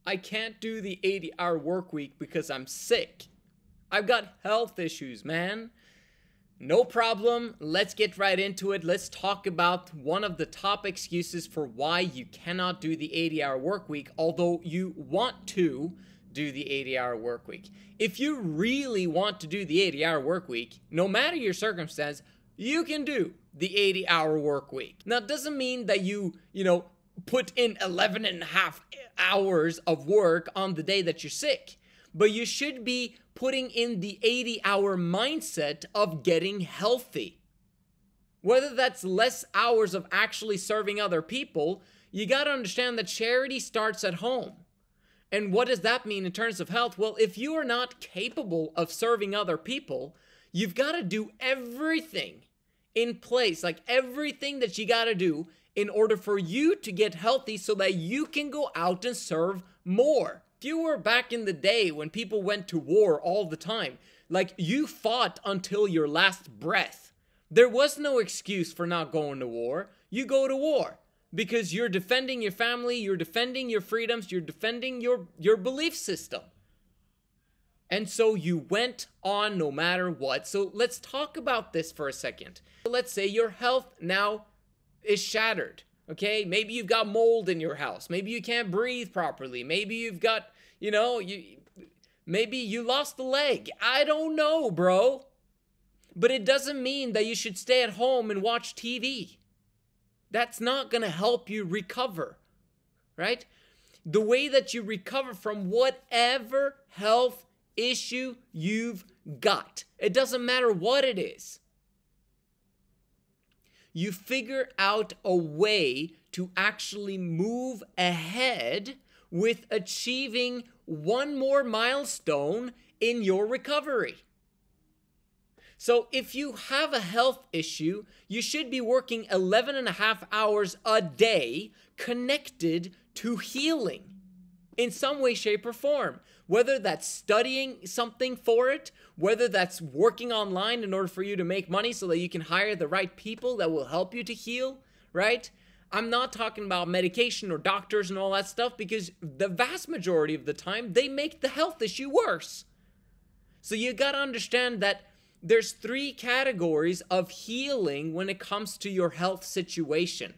I can't do the 80-hour work week because I'm sick. I've got health issues, man. No problem. Let's get right into it. Let's talk about one of the top excuses for why you cannot do the 80-hour work week, although you want to do the 80-hour work week. If you really want to do the 80-hour work week, no matter your circumstance, you can do the 80-hour work week. Now, it doesn't mean that you put in 11 and a half hours of work on the day that you're sick, but you should be putting in the 80-hour mindset of getting healthy. Whether that's less hours of actually serving other people, you got to understand that charity starts at home. And what does that mean in terms of health? Well, if you are not capable of serving other people, you've got to do everything in place, like everything that you got to do in order for you to get healthy so that you can go out and serve more. If you were back in the day when people went to war all the time, like you fought until your last breath, there was no excuse for not going to war. You go to war because you're defending your family, you're defending your freedoms, you're defending your belief system. And so you went on no matter what. So let's talk about this for a second. Let's say your health now is shattered. Okay, maybe you've got mold in your house. Maybe you can't breathe properly. Maybe you've got, maybe you lost a leg. I don't know, bro. But it doesn't mean that you should stay at home and watch TV. That's not going to help you recover, right? The way that you recover from whatever health issue you've got, it doesn't matter what it is. You figure out a way to actually move ahead with achieving one more milestone in your recovery. So if you have a health issue, you should be working 11 and a half hours a day connected to healing in some way, shape, or form. Whether that's studying something for it, whether that's working online in order for you to make money so that you can hire the right people that will help you to heal, right? I'm not talking about medication or doctors and all that stuff because the vast majority of the time, they make the health issue worse. So you got to understand that there's 3 categories of healing when it comes to your health situation,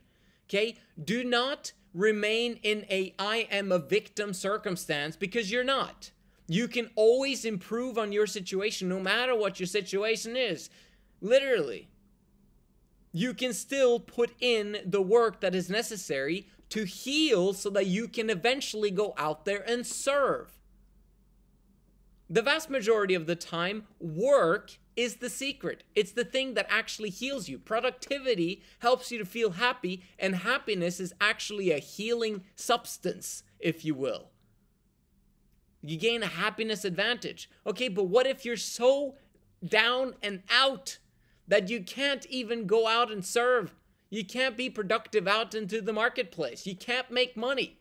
okay? Do not remain in a I am a victim circumstance because you're not. You can always improve on your situation no matter what your situation is. Literally. You can still put in the work that is necessary to heal so that you can eventually go out there and serve. The vast majority of the time, work is the secret. It's the thing that actually heals you. Productivity helps you to feel happy, and happiness is actually a healing substance, if you will. You gain a happiness advantage. Okay, but what if you're so down and out that you can't even go out and serve? You can't be productive out into the marketplace. You can't make money.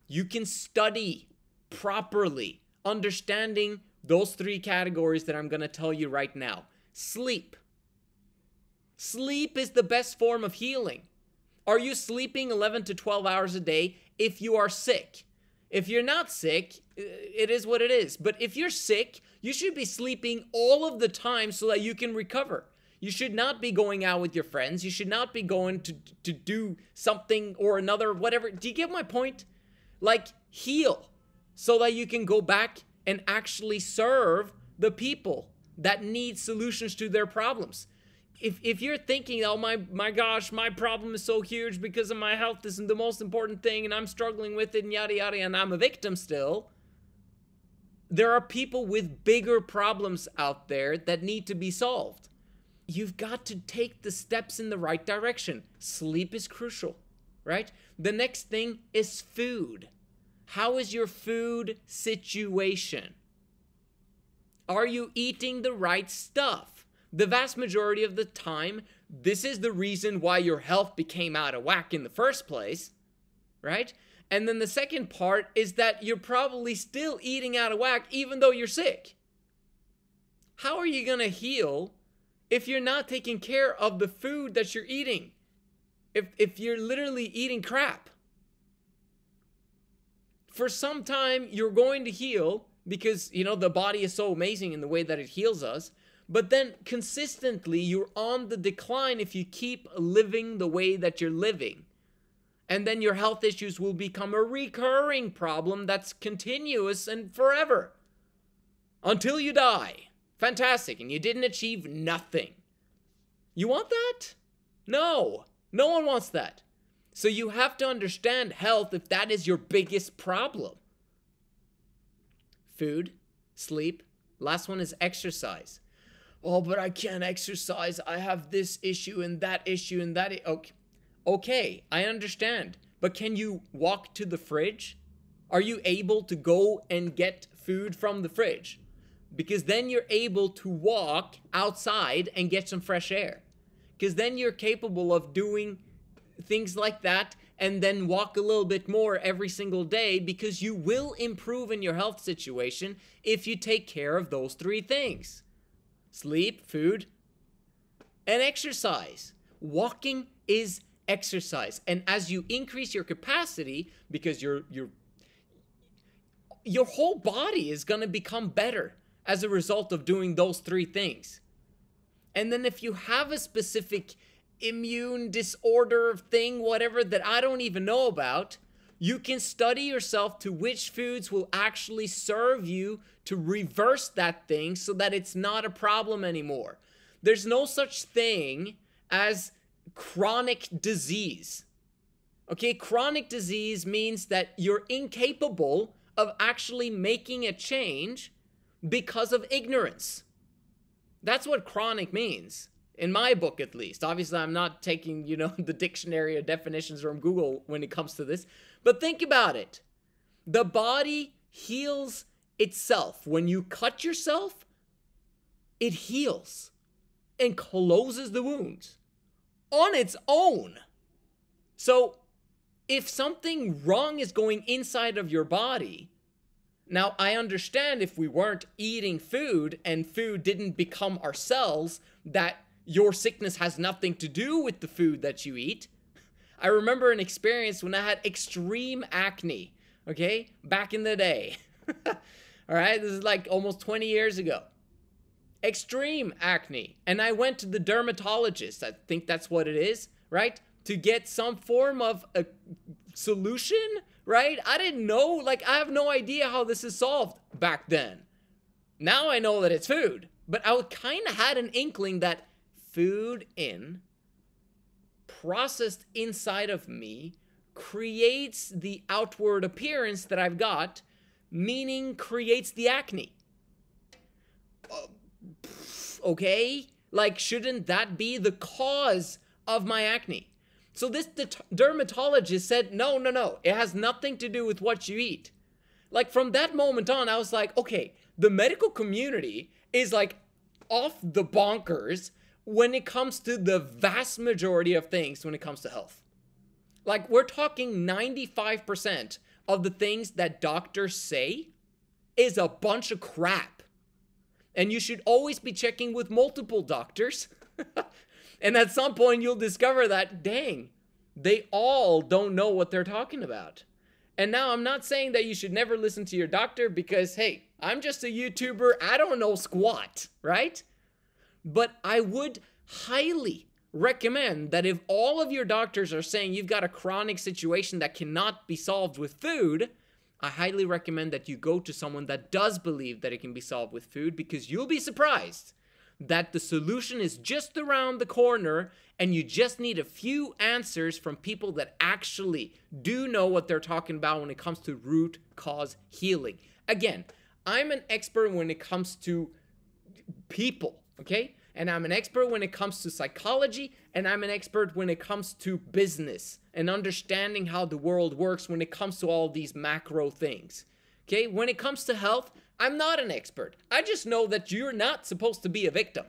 You can study properly, understanding those 3 categories that I'm going to tell you right now. Sleep. Sleep is the best form of healing. Are you sleeping 11 to 12 hours a day if you are sick? If you're not sick, it is what it is. But if you're sick, you should be sleeping all of the time so that you can recover. You should not be going out with your friends. You should not be going to do something or another, whatever. Do you get my point? Like, heal so that you can go back and actually serve the people that need solutions to their problems. If you're thinking, oh my gosh, my problem is so huge because of my health isn't the most important thing and I'm struggling with it and yada yada and I'm a victim still, there are people with bigger problems out there that need to be solved. You've got to take the steps in the right direction. Sleep is crucial, right? The next thing is food. How is your food situation? Are you eating the right stuff? The vast majority of the time, this is the reason why your health became out of whack in the first place, right? And then the second part is that you're probably still eating out of whack even though you're sick. How are you going to heal if you're not taking care of the food that you're eating? If you're literally eating crap? for some time you're going to heal because, you know, the body is so amazing in the way that it heals us. But then consistently you're on the decline if you keep living the way that you're living. And then your health issues will become a recurring problem that's continuous and forever. Until you die. Fantastic. And you didn't achieve nothing. You want that? No. No one wants that. So you have to understand health if that is your biggest problem. Food, sleep. Last one is exercise. Oh, but I can't exercise. I have this issue and that issue and that. Okay, I understand. But can you walk to the fridge? Are you able to go and get food from the fridge? Because then you're able to walk outside and get some fresh air. Because then you're capable of doing things like that and then walk a little bit more every single day, because you will improve in your health situation if you take care of those three things. Sleep, food, and exercise. Walking is exercise. And as you increase your capacity, because your whole body is going to become better as a result of doing those three things. And then if you have a specific immune disorder thing, whatever, that I don't even know about, you can study yourself to which foods will actually serve you to reverse that thing so that it's not a problem anymore. There's no such thing as chronic disease. Okay, chronic disease means that you're incapable of actually making a change because of ignorance. That's what chronic means. In my book, at least. Obviously, I'm not taking, the dictionary or definitions from Google when it comes to this. But think about it. The body heals itself. When you cut yourself, it heals and closes the wounds on its own. So, if something wrong is going inside of your body, now I understand if we weren't eating food and food didn't become our cells, that your sickness has nothing to do with the food that you eat. I remember an experience when I had extreme acne, okay, back in the day. All right, this is like almost 20 years ago. Extreme acne. And I went to the dermatologist, I think that's what it is, right, to get some form of a solution, right? I didn't know, I have no idea how this is solved back then. Now I know that it's food, but I kind of had an inkling that food processed inside of me creates the outward appearance that I've got, meaning creates the acne. Okay? Shouldn't that be the cause of my acne? So this dermatologist said, no, it has nothing to do with what you eat. From that moment on, I was like, okay, the medical community is off the bonkers when it comes to the vast majority of things when it comes to health. We're talking 95% of the things that doctors say is a bunch of crap. And you should always be checking with multiple doctors. And at some point you'll discover that, dang, they all don't know what they're talking about. And now I'm not saying that you should never listen to your doctor because, hey, I'm just a YouTuber. I don't know squat, right? But I would highly recommend that if all of your doctors are saying you've got a chronic situation that cannot be solved with food, I highly recommend that you go to someone that does believe that it can be solved with food, because you'll be surprised that the solution is just around the corner and you just need a few answers from people that actually do know what they're talking about when it comes to root cause healing. Again, I'm an expert when it comes to people, okay? And I'm an expert when it comes to psychology, and I'm an expert when it comes to business and understanding how the world works when it comes to all these macro things. Okay, when it comes to health, I'm not an expert. I just know that you're not supposed to be a victim.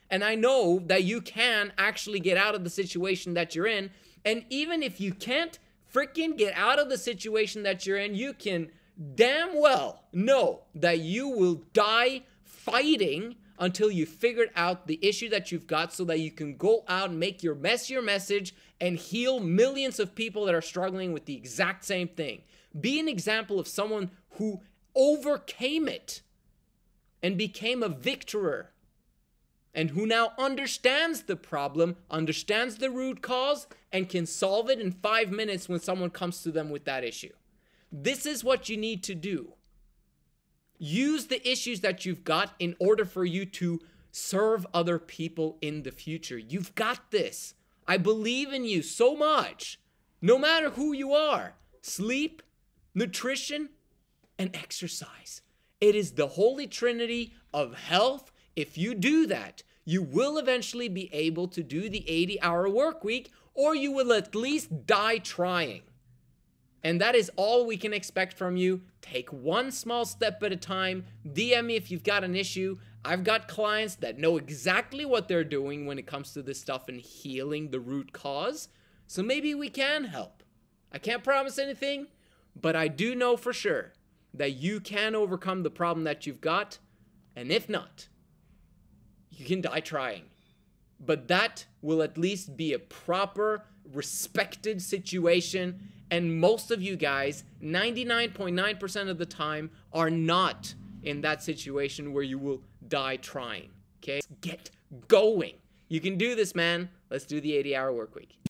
And I know that you can actually get out of the situation that you're in. And even if you can't freaking get out of the situation that you're in, you can damn well know that you will die fighting until you figured out the issue that you've got, so that you can go out and make your message and heal millions of people that are struggling with the exact same thing. Be an example of someone who overcame it and became a victor, and who now understands the problem, understands the root cause, and can solve it in 5 minutes when someone comes to them with that issue. This is what you need to do. Use the issues that you've got in order for you to serve other people in the future. You've got this. I believe in you so much. No matter who you are. Sleep, nutrition, and exercise. It is the holy trinity of health. If you do that, you will eventually be able to do the 80-hour work week, or you will at least die trying. And that is all we can expect from you. Take one small step at a time. DM me if you've got an issue. I've got clients that know exactly what they're doing when it comes to this stuff and healing the root cause. So maybe we can help. I can't promise anything, but I do know for sure that you can overcome the problem that you've got. And if not, you can die trying. But that will at least be a proper, respected situation. And most of you guys, 99.9% of the time, are not in that situation where you will die trying. Okay? Get going. You can do this, man. Let's do the 80-hour work week.